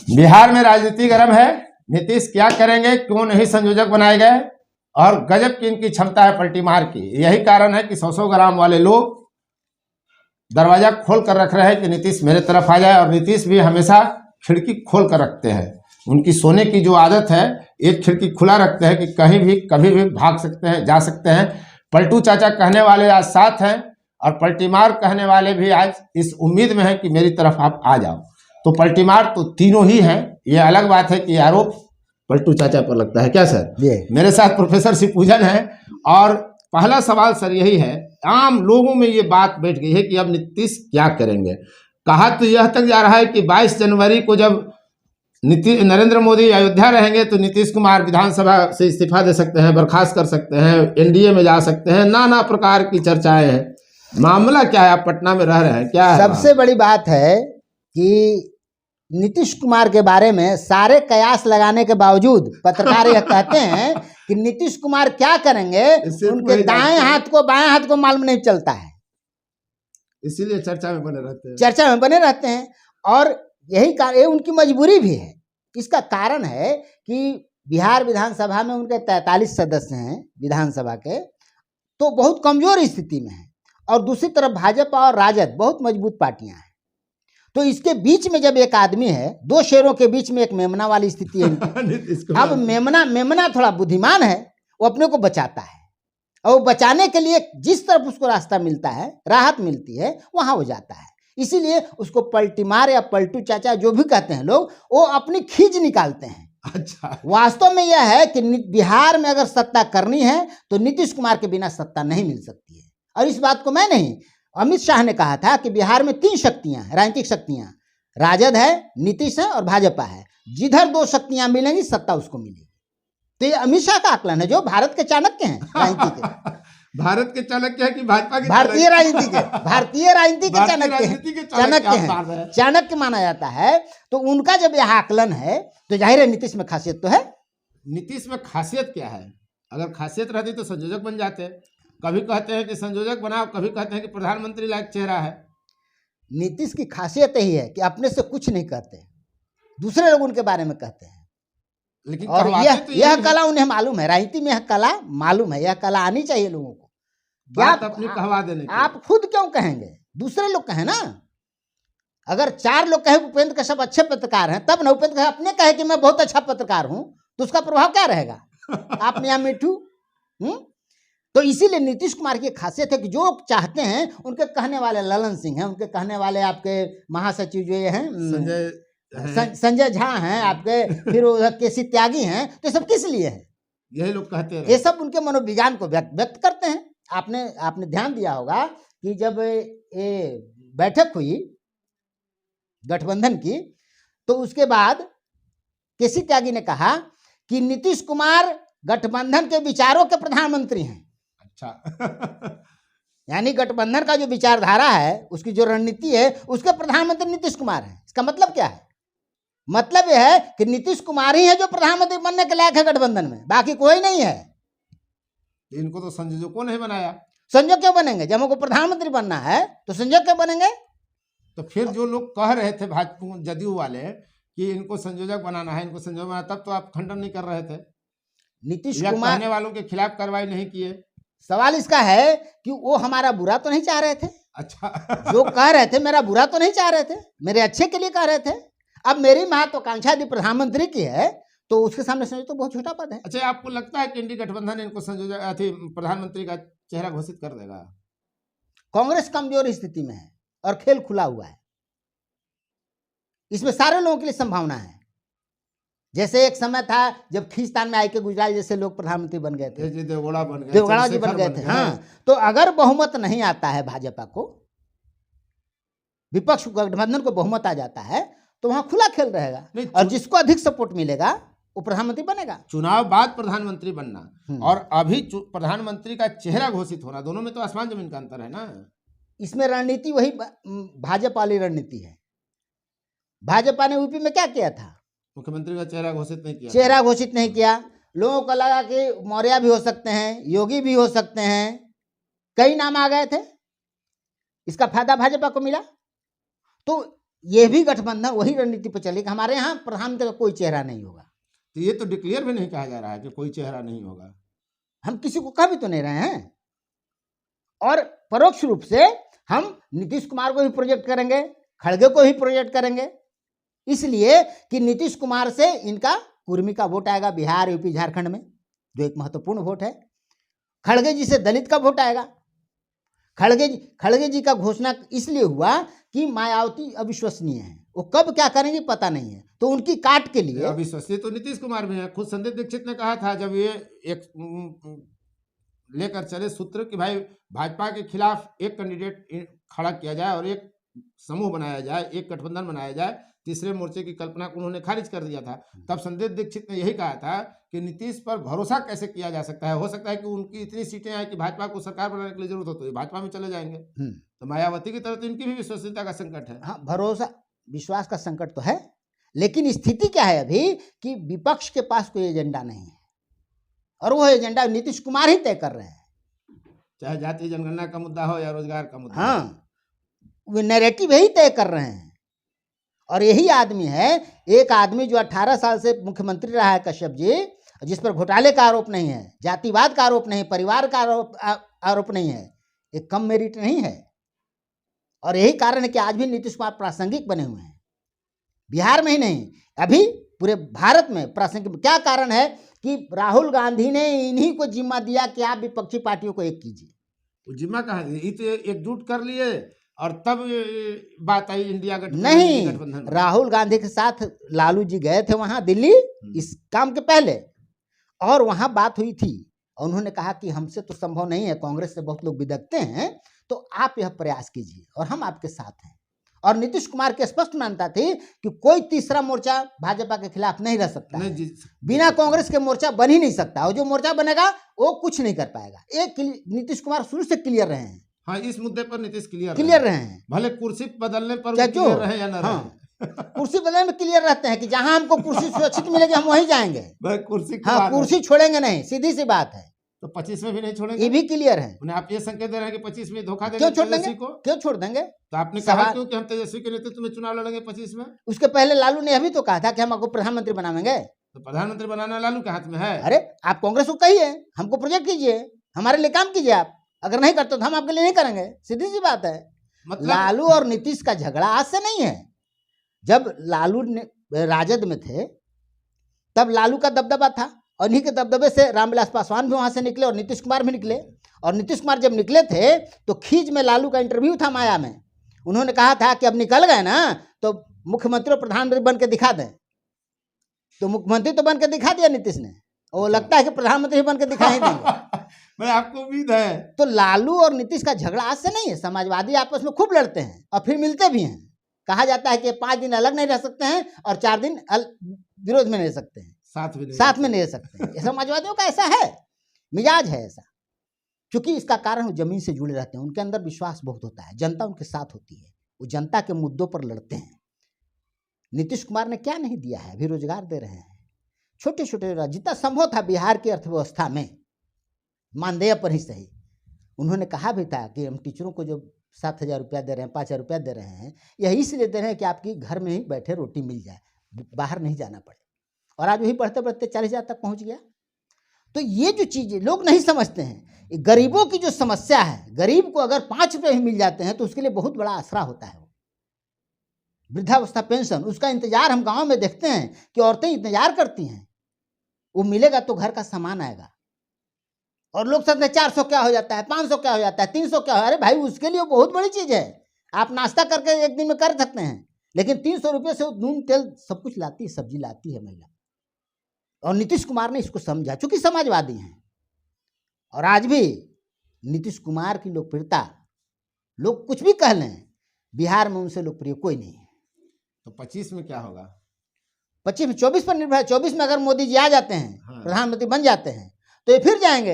बिहार में राजनीति गर्म है। नीतीश क्या करेंगे, क्यों नहीं संयोजक बनाए गए, और गजब की इनकी क्षमता है पलटी मार की। यही कारण है कि 100-100 ग्राम वाले लोग दरवाजा खोल कर रख रहे हैं कि नीतीश मेरे तरफ आ जाए। और नीतीश भी हमेशा खिड़की खोल कर रखते हैं। उनकी सोने की जो आदत है, एक खिड़की खुला रखते हैं कि कहीं भी कभी भी भाग सकते हैं, जा सकते हैं। पलटू चाचा कहने वाले आज साथ हैं, और पलटीमार कहने वाले भी आज इस उम्मीद में है कि मेरी तरफ आप आ जाओ। तो पलटीमार तो तीनों ही हैं। ये अलग बात है कि आरोप पलटू चाचा पर लगता है। क्या सर? मेरे साथ प्रोफेसर शिवपूजन है। और पहला सवाल सर यही है, आम लोगों में ये बात बैठ गई है कि अब नीतीश क्या करेंगे। कहा तो यह तक जा रहा है कि 22 जनवरी को जब नरेंद्र मोदी अयोध्या रहेंगे तो नीतीश कुमार विधानसभा से इस्तीफा दे सकते हैं, बर्खास्त कर सकते हैं, एनडीए में जा सकते हैं। नाना प्रकार की चर्चाएं हैं। मामला क्या है? आप पटना में रह रहे हैं, क्या है? सबसे बड़ी बात है कि नीतीश कुमार के बारे में सारे कयास लगाने के बावजूद पत्रकार यह कहते हैं कि नीतीश कुमार क्या करेंगे, उनके दाएं हाथ को बाएं हाथ को मालूम नहीं चलता है। इसीलिए चर्चा में बने रहते हैं। और यही कारण, ये उनकी मजबूरी भी है। इसका कारण है कि बिहार विधानसभा में उनके 43 सदस्य हैं विधानसभा के, तो बहुत कमजोर स्थिति में है। और दूसरी तरफ भाजपा और राजद बहुत मजबूत पार्टियां हैं। तो इसके बीच में जब एक आदमी है, दो शेरों के बीच में एक मेमना वाली स्थिति है इनकी। अब मेमना थोड़ा बुद्धिमान है, वो अपने को बचाता है, और वो बचाने के लिए जिस तरफ उसको रास्ता मिलता है, राहत मिलती है, वहां हो जाता है। इसीलिए उसको पलटीमार या पलटू चाचा जो भी कहते हैं लोग, वो अपनी खींच निकालते हैं। अच्छा, वास्तव में यह है कि बिहार में अगर सत्ता करनी है तो नीतीश कुमार के बिना सत्ता नहीं मिल सकती है। और इस बात को मैं नहीं, अमित शाह ने कहा था कि बिहार में 3 शक्तियां, राजनीतिक शक्तियां, राजद है, नीतीश है और भाजपा है। जिधर 2 शक्तियां मिलेंगी सत्ता उसको मिलेगी। तो ये अमित शाह का आकलन है, जो भारत के चाणक्य हैं राजनीति के। भारत के चाणक्य है कि भाजपा के? भारतीय राजनीति के चाणक्य हैं, चाणक्य माना जाता है। तो उनका जब यह आकलन है तो जाहिर है नीतीश में खासियत तो है। नीतीश में खासियत क्या है? अगर खासियत रहती तो संयोजक बन जाते। कभी कहते हैं कि संयोजक बनाओ, कभी कहते हैं कि प्रधानमंत्री लायक चेहरा है। नीतीश की खासियत यही है कि अपने से कुछ नहीं कहते, दूसरे लोग उनके बारे में कहते हैं। लेकिन और यह कला उन्हें मालूम है, राजनीति में यह कला मालूम है, यह कला आनी चाहिए लोगों को। बात अपनी कहवा देने की। आप खुद क्यों कहेंगे, दूसरे लोग कहें ना। अगर 4 लोग कहे उपेंद्र कश्यप अच्छे पत्रकार हैं, तब ना उपेंद्र कश्यप अपने कहे कि मैं बहुत अच्छा पत्रकार हूं, तो उसका प्रभाव क्या रहेगा? आप यहाँ मिठू। तो इसीलिए नीतीश कुमार की खासियत है कि जो चाहते हैं, उनके कहने वाले ललन सिंह हैं, उनके कहने वाले आपके महासचिव जो ये हैं संजय झा हैं, आपके फिर केसी त्यागी हैं। तो ये सब किस लिए है? यही लोग कहते हैं। ये सब उनके मनोविज्ञान को व्यक्त करते हैं। आपने ध्यान दिया होगा कि जब ये बैठक हुई गठबंधन की, तो उसके बाद केसी त्यागी ने कहा कि नीतीश कुमार गठबंधन के विचारों के प्रधानमंत्री हैं। अच्छा। यानी गठबंधन का जो विचारधारा है, उसकी जो रणनीति है, उसके प्रधानमंत्री नीतीश कुमार हैं। इसका मतलब क्या है? मतलब यह है कि नीतीश कुमार ही है जो प्रधानमंत्री बनने के लायक है गठबंधन में, बाकी कोई नहीं है। इनको तो संयोजकों ने बनाया। संयोजक क्यों बनेंगे? जब हमको प्रधानमंत्री बनना है तो संयोजक क्यों बनेंगे? तो फिर जो लोग कह रहे थे भाजपा जदयू वाले कि इनको संयोजक बनाना है, इनको संयोजक बनाना, तब तो आप खंडन नहीं कर रहे थे। नीतीश कुमार कहने वालों के खिलाफ कार्रवाई नहीं किए। सवाल इसका है कि वो हमारा बुरा तो नहीं चाह रहे थे। अच्छा। जो कह रहे थे मेरा बुरा तो नहीं चाह रहे थे, मेरे अच्छे के लिए कह रहे थे। अब मेरी महत्वाकांक्षा यदि प्रधानमंत्री की है तो उसके सामने संयोजक तो बहुत छोटा पद है। अच्छा, आपको लगता है कि इंडी गठबंधन इनको संयोजक प्रधानमंत्री का चेहरा घोषित कर देगा? कांग्रेस कमजोर स्थिति में है और खेल खुला हुआ है। इसमें सारे लोगों के लिए संभावना है। जैसे एक समय था जब खींचतान में आके गुजराल जैसे लोग प्रधानमंत्री बन गए थे, देवगौड़ा जी बन गए थे। हाँ, तो अगर बहुमत नहीं आता है भाजपा को, विपक्ष गठबंधन को बहुमत आ जाता है, तो वहां खुला खेल रहेगा और जिसको अधिक सपोर्ट मिलेगा वो प्रधानमंत्री बनेगा। चुनाव बाद प्रधानमंत्री बनना और अभी प्रधानमंत्री का चेहरा घोषित होना, दोनों में तो आसमान जमीन का अंतर है ना। इसमें रणनीति वही भाजपा वाली रणनीति है। भाजपा ने यूपी में क्या किया था? मुख्यमंत्री का चेहरा घोषित नहीं किया। चेहरा घोषित नहीं किया। लोगों को लगा कि मौर्य भी हो सकते हैं, योगी भी हो सकते हैं, कई नाम आ गए थे। इसका फायदा भाजपा को मिला। तो ये भी गठबंधन वही रणनीति पर चलेगा, हमारे यहाँ प्रधानमंत्री का कोई चेहरा नहीं होगा। तो ये तो डिक्लेयर भी नहीं कहा जा रहा है कि कोई चेहरा नहीं होगा। हम किसी को कह भी तो नहीं रहे हैं। और परोक्ष रूप से हम नीतीश कुमार को भी प्रोजेक्ट करेंगे, खड़गे को भी प्रोजेक्ट करेंगे, इसलिए कि नीतीश कुमार से इनका कुर्मी का वोट आएगा बिहार, यूपी, झारखंड में, जो एक महत्वपूर्ण वोट है। खड़गे जी से दलित का वोट आएगा। खड़गे जी का घोषणा इसलिए हुआ कि मायावती अविश्वसनीय है, वो कब क्या करेंगे पता नहीं है, तो उनकी काट के लिए अविश्वसनीय तो नीतीश कुमार भी है। खुद संजय दीक्षित ने कहा था जब ये एक लेकर चले सूत्र कि भाई भाजपा के खिलाफ एक कैंडिडेट खड़ा किया जाए और एक समूह बनाया जाए, एक गठबंधन बनाया जाए, तीसरे मोर्चे की कल्पना को उन्होंने खारिज कर दिया था। तब संजय दीक्षित ने यही कहा था कि नीतीश पर भरोसा कैसे किया जा सकता है, हो सकता है कि उनकी इतनी सीटें आए कि भाजपा को सरकार बनाने के लिए जरूरत हो तो ये भाजपा में चले जाएंगे। तो मायावती की तरह तो इनकी भी विश्वसनीयता का संकट है। हाँ, भरोसा विश्वास का संकट तो है, लेकिन स्थिति क्या है अभी कि विपक्ष के पास कोई एजेंडा नहीं है, और वो एजेंडा नीतीश कुमार ही तय कर रहे हैं, चाहे जातीय जनगणना का मुद्दा हो या रोजगार का मुद्दा। हाँ, वो नैरेटिव यही तय कर रहे हैं। और यही आदमी है, एक आदमी जो 18 साल से मुख्यमंत्री रहा है कश्यप जी, जिस पर घोटाले का आरोप नहीं है, जातिवाद का आरोप नहीं, परिवार का आरोप नहीं है, एक कम मेरिट नहीं है। और यही कारण है कि आज भी नीतीश कुमार प्रासंगिक बने हुए हैं, बिहार में ही नहीं, अभी पूरे भारत में प्रासंगिक। क्या कारण है कि राहुल गांधी ने इन्हीं को जिम्मा दिया कि आप विपक्षी पार्टियों को एक कीजिए। जिम्मा कहाँ दिया, ये तो एकजुट कर लिए और तब बात आई इंडिया गठबंधन। नहीं, राहुल गांधी के साथ लालू जी गए थे वहां दिल्ली इस काम के पहले, और वहां बात हुई थी, और उन्होंने कहा कि हमसे तो संभव नहीं है, कांग्रेस से बहुत लोग बिदकते हैं, तो आप यह प्रयास कीजिए और हम आपके साथ हैं। और नीतीश कुमार की स्पष्ट मानता थी कि कोई तीसरा मोर्चा भाजपा के खिलाफ नहीं रह सकता है, बिना कांग्रेस के मोर्चा बन ही नहीं सकता, और जो मोर्चा बनेगा वो कुछ नहीं कर पाएगा। एक नीतीश कुमार शुरू से क्लियर रहे हैं। हाँ, इस मुद्दे पर नीतीश क्लियर रहे हैं, भले कुर्सी बदलने पर क्लियर रहे या ना रहे। कुर्सी बदलने में क्लियर रहते हैं कि जहां हमको कुर्सी सुरक्षित मिलेगी हम वहीं जाएंगे, कुर्सी छोड़ेंगे नहीं, सीधी सी बात है। तो 25 में भी नहीं छोड़ेंगे, ये भी क्लियर है। उन्हें आप ये संकेत दे रहे हैं कि 25 में धोखा देंगे, क्यों छोड़ देंगे, क्यों छोड़ देंगे? तो आपने कहा क्यों कि हम तेजस्वी के नेतृत्व में चुनाव लड़ेंगे 25 में। उसके पहले लालू ने अभी तो कहा था कि हम आपको प्रधानमंत्री बनाएंगे। तो प्रधानमंत्री बनाना लालू के हाथ में है। अरे आप कांग्रेस को कहिए हमको प्रोजेक्ट कीजिए, हमारे लिए काम कीजिए, आप अगर नहीं करते तो हम आपके लिए नहीं करेंगे, सीधी सी बात है। मतलब लालू और नीतीश का झगड़ा आज से नहीं है। जब लालू राजद में थे तब लालू का दबदबा था, और इन्हीं के दबदबे से रामविलास पासवान भी वहां से निकले और नीतीश कुमार भी निकले। और नीतीश कुमार जब निकले थे तो खींच में लालू का इंटरव्यू था माया में, उन्होंने कहा था कि अब निकल गए ना तो मुख्यमंत्री और प्रधानमंत्री बन के दिखा दें। तो मुख्यमंत्री तो बन के दिखा दिया नीतीश ने, और लगता है कि प्रधानमंत्री बन के दिखा ही देंगे। मैं आपको उम्मीद है। तो लालू और नीतीश का झगड़ा आज से नहीं है, समाजवादी आपस में खूब लड़ते हैं और फिर मिलते भी हैं। कहा जाता है कि 5 दिन अलग नहीं रह सकते हैं और 4 दिन विरोध में नहीं रह सकते हैं, साथ में नहीं रह सकते हैं। समाजवादियों का ऐसा है, मिजाज है ऐसा। क्योंकि इसका कारण वो जमीन से जुड़े रहते हैं, उनके अंदर विश्वास बहुत होता है, जनता उनके साथ होती है, वो जनता के मुद्दों पर लड़ते हैं। नीतीश कुमार ने क्या नहीं दिया है, अभी रोजगार दे रहे हैं, छोटे छोटे जितना संभव था बिहार की अर्थव्यवस्था में, मानदेय पर ही सही। उन्होंने कहा भी था कि हम टीचरों को जो 7,000 रुपया दे रहे हैं, 5,000 रुपया दे रहे हैं, यही इसलिए दे रहे हैं कि आपकी घर में ही बैठे रोटी मिल जाए, बाहर नहीं जाना पड़े। और आज वही बढ़ते बढ़ते 40,000 तक पहुंच गया। तो ये जो चीजें लोग नहीं समझते हैं, गरीबों की जो समस्या है, गरीब को अगर 5 रुपये भी मिल जाते हैं तो उसके लिए बहुत बड़ा आसरा होता है। वृद्धावस्था पेंशन, उसका इंतजार हम गांव में देखते हैं कि औरतें इंतजार करती हैं, वो मिलेगा तो घर का सामान आएगा। और लोग समझते 400 क्या हो जाता है, 500 क्या हो जाता है, 300 क्या हो। अरे भाई, उसके लिए बहुत बड़ी चीज है, आप नाश्ता करके एक दिन में कर सकते हैं, लेकिन 300 रुपये से नून तेल सब कुछ लाती है, सब्जी लाती है महिला। और नीतीश कुमार ने इसको समझा, चूंकि समाजवादी हैं। और आज भी नीतीश कुमार की लोकप्रियता, लोग कुछ भी कह लें, बिहार में उनसे लोकप्रिय कोई नहीं है। तो 25 में क्या होगा? 25 में 24 पर निर्भर है। 24 में अगर मोदी जी आ जाते हैं, प्रधानमंत्री बन जाते हैं, तो ये फिर जाएंगे,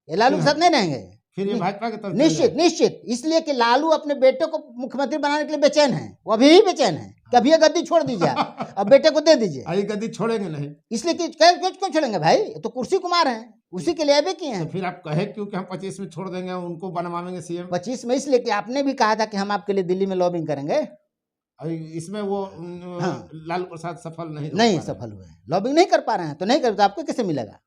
ये लालू के साथ नहीं रहेंगे, फिर ये भाजपा की तरफ निश्चित। इसलिए कि लालू अपने बेटे को मुख्यमंत्री बनाने के लिए बेचैन है, वो अभी ही बेचैन है, कभी ये गद्दी छोड़ दीजिए अब बेटे को दे दीजिए। ये गद्दी छोड़ेंगे नहीं, इसलिए कि क्यों छोड़ेंगे भाई, तो कुर्सी कुमार हैं, उसी के लिए भी किए हैं। तो फिर आप कहे क्यों कि हम 25 में छोड़ देंगे, उनको बनवाएंगे सीएम? 25 में इसलिए कि आपने भी कहा था कि हम आपके लिए दिल्ली में लॉबिंग करेंगे, और इसमें वो हाँ। लालू प्रसाद सफल नहीं हो नहीं पा रहे। सफल हुए हैं, लॉबिंग नहीं कर पा रहे हैं, तो नहीं कर, तो आपको कैसे मिलेगा?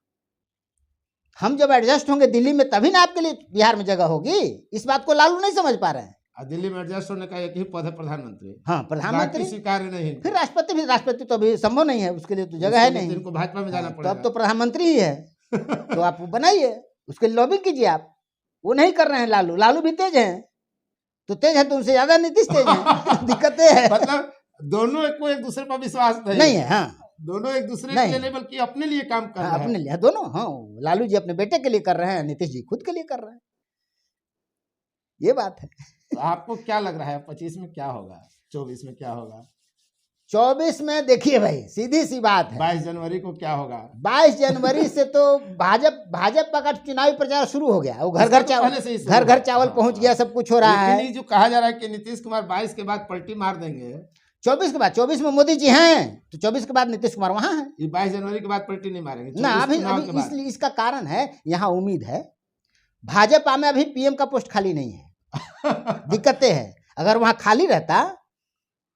हम जब एडजस्ट होंगे दिल्ली में तभी ना आपके लिए बिहार में जगह होगी। इस बात को लालू नहीं समझ पा रहे हैं। और दिल्ली में एडजस्ट होने का एक ही पद है, प्रधानमंत्री। हाँ, प्रधानमंत्री, बाकी स्वीकार्य नहीं। फिर राष्ट्रपति भी, राष्ट्रपति तो अभी संभव नहीं है, उसके लिए तो जगह है नहीं। इनको भाजपा में जाना तो पड़ेगा। अब तो प्रधानमंत्री ही है, तो आप बनाइए, उसके लिए लॉबिंग कीजिए आप। वो नहीं कर रहे हैं लालू। लालू भी तेज हैं, तो तेज है तो उनसे ज्यादा नीतीश तेज है। दिक्कतें है, मतलब दोनों को एक दूसरे पर विश्वास नहीं है। हाँ, दोनों एक दूसरे नहीं। के लिए नहीं बल्कि अपने लिए काम कर हाँ, रहे हैं। अपने लिए दोनों। हाँ, लालू जी अपने बेटे के लिए कर रहे हैं, नीतीश जी खुद के लिए कर रहे हैं, ये बात है। तो आपको क्या लग रहा है 25 में क्या होगा, 24 में क्या होगा? 24 में देखिए भाई, सीधी सी बात है, 22 जनवरी को क्या होगा? 22 जनवरी से तो भाजपा का चुनावी प्रचार शुरू हो गया। वो घर घर चावल, पहले से ही शुरू घर घर हुआ। चावल हाँ, पहुंच गया, सब कुछ हो रहा लेकिन है। ये जो कहा जा रहा है कि नीतीश कुमार 22 के बाद पलटी मार देंगे, 24 के बाद, 24 में मोदी जी हैं, तो 24 के बाद नीतीश कुमार वहां हैं। ये 22 जनवरी के बाद पलटी नहीं मारेंगे ना, 24 अभी चुनाव के अभी बाद। इसलिए इसका कारण है, यहाँ उम्मीद है भाजपा में अभी पीएम का पोस्ट खाली नहीं है। दिक्कतें हैं, अगर वहां खाली रहता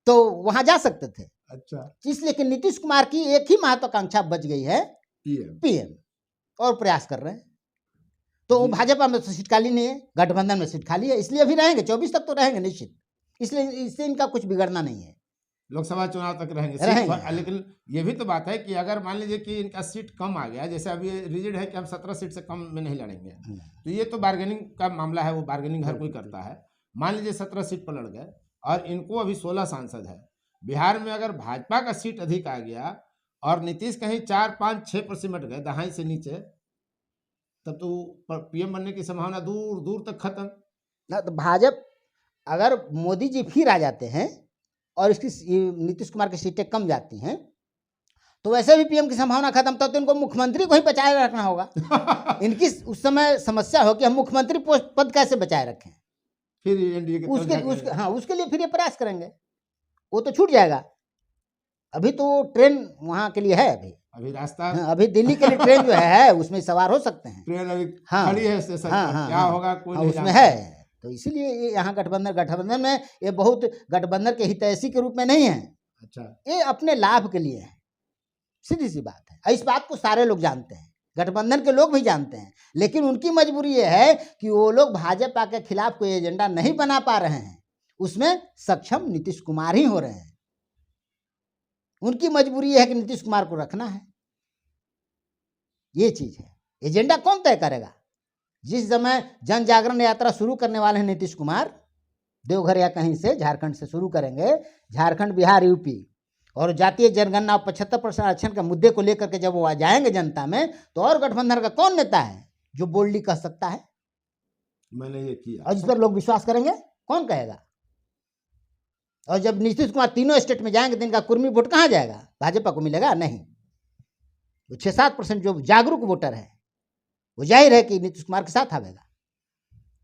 तो वहां जा सकते थे। अच्छा, इसलिए कि नीतीश कुमार की एक ही महत्वाकांक्षा बच गई है, पीएम, और प्रयास कर रहे हैं। तो वो भाजपा में तो सीट खाली नहीं है, गठबंधन में सीट खाली है, इसलिए अभी रहेंगे, 24 तक तो रहेंगे निश्चित। इसलिए इससे इनका कुछ बिगड़ना नहीं है, लोकसभा चुनाव तक रहेंगे। रहेंगे। लेकिन ये भी तो बात है कि अगर मान लीजिए कि इनका सीट कम आ गया, जैसे अभी रिजिड है कि हम 17 सीट से कम में नहीं लड़ेंगे, तो ये तो बार्गेनिंग का मामला है, वो बार्गेनिंग हर कोई करता है। मान लीजिए 17 सीट पर लड़ गए और इनको अभी 16 सांसद है। बिहार में अगर भाजपा का सीट अधिक आ गया और नीतीश कहीं 4, 5, 6 पर सिमट गए, दहाई से नीचे, तब तो पीएम बनने की संभावना दूर दूर तक खत्म। ना, तो भाजपा, अगर मोदी जी फिर आ जाते हैं और इसकी नीतीश कुमार की सीटें कम जाती हैं, तो वैसे भी पीएम की संभावना खत्म। तो इनको मुख्यमंत्री को ही बचाए रखना होगा। इनकी उस समय समस्या हो कि हम मुख्यमंत्री पोस्ट पद कैसे बचाए रखें, फिर एनडीए के उसके लिए फिर ये प्रयास करेंगे। वो तो छूट जाएगा। अभी तो ट्रेन वहां के लिए है, अभी रास्ता, अभी दिल्ली के लिए ट्रेन जो है उसमें सवार हो सकते हैं। ट्रेन अभी हाँ, खड़ी है स्टेशन पर, क्या होगा कोई नहीं उसमें जानता। है। तो इसीलिए ये यहाँ गठबंधन में ये बहुत गठबंधन के हितैषी के रूप में नहीं है। अच्छा, ये अपने लाभ के लिए है, सीधी सी बात है। इस बात को सारे लोग जानते हैं, गठबंधन के लोग भी जानते हैं, लेकिन उनकी मजबूरी ये है कि वो लोग भाजपा के खिलाफ कोई एजेंडा नहीं बना पा रहे हैं, उसमें सक्षम नीतीश कुमार ही हो रहे हैं। उनकी मजबूरी है कि नीतीश कुमार को रखना है, ये चीज है। एजेंडा कौन तय करेगा? जिस समय जन जागरण यात्रा शुरू करने वाले हैं नीतीश कुमार, देवघर या कहीं से, झारखंड से शुरू करेंगे, झारखंड, बिहार, यूपी, और जातीय जनगणना 75% आरक्षण के मुद्दे को लेकर के जब वो आ जाएंगे जनता में, तो और गठबंधन का कौन नेता है जो बोल्डली कह सकता है मैंने ये किया, और जिस पर लोग विश्वास करेंगे? कौन कहेगा? और जब नीतीश कुमार तीनों स्टेट में जाएंगे तो इनका कुर्मी वोट कहाँ जाएगा? भाजपा को मिलेगा? नहीं। वो 6-7% जो जागरूक वोटर है वो जाहिर है कि नीतीश कुमार के साथ आवेगा।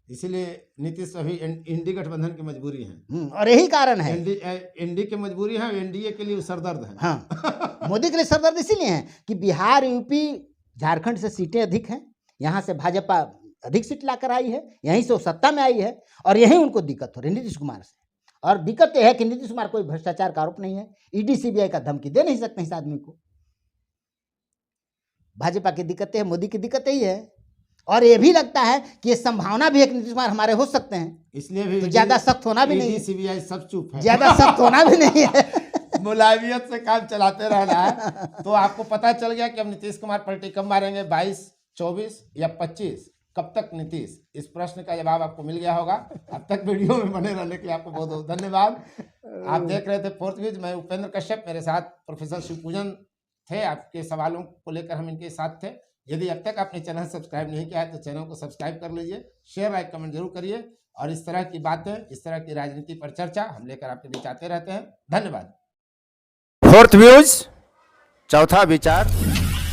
इसीलिए नीतीश अभी एनडीए गठबंधन की मजबूरी है, और यही कारण है एनडीए की मजबूरी है, एनडीए के लिए सरदर्द है। हाँ, मोदी के लिए सरदर्द इसीलिए है कि बिहार, यूपी, झारखंड से सीटें अधिक हैं, यहाँ से भाजपा अधिक सीट लाकर आई है, यहीं से वो सत्ता में आई है, और यहीं उनको दिक्कत हो रही है नीतीश कुमार से। और दिक्कत यह है कि नीतीश कुमार कोई भ्रष्टाचार का आरोप नहीं है, ईडी सीबीआई का धमकी दे नहीं सकते इस आदमी को। भाजपा की दिक्कतें है, मोदी की दिक्कत यही है। और ये भी लगता है कि ये संभावना भी है कि नीतीश कुमार हमारे हो सकते हैं, इसलिए भी तो ज्यादा सख्त होना भी नहीं है, सीबीआई सब चुप है, ज्यादा सख्त होना भी नहीं है। मुलायमियत से काम चलाते रहना है। तो आपको पता चल गया कि अब नीतीश कुमार पलटी कब मारेंगे, 22, 24 या 25, कब तक नीतीश? इस प्रश्न का जवाब आपको मिल गया होगा। अब तक वीडियो में बने रहने के लिए आपको बहुत बहुत धन्यवाद। आप देख रहे थे फोर्थ व्यूज, मैं उपेंद्र कश्यप, मेरे साथ प्रोफेसर शिवपूजन थे। आपके सवालों को लेकर हम इनके साथ थे। यदि अब तक आपने चैनल सब्सक्राइब नहीं किया है तो चैनल को सब्सक्राइब कर लीजिए, शेयर, लाइक, कमेंट जरूर करिए, और इस तरह की बातें, इस तरह की राजनीति पर चर्चा हम लेकर आपके बीच आते रहते हैं। धन्यवाद। फोर्थ व्यूज, चौथा विचार,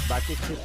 बाकी फिर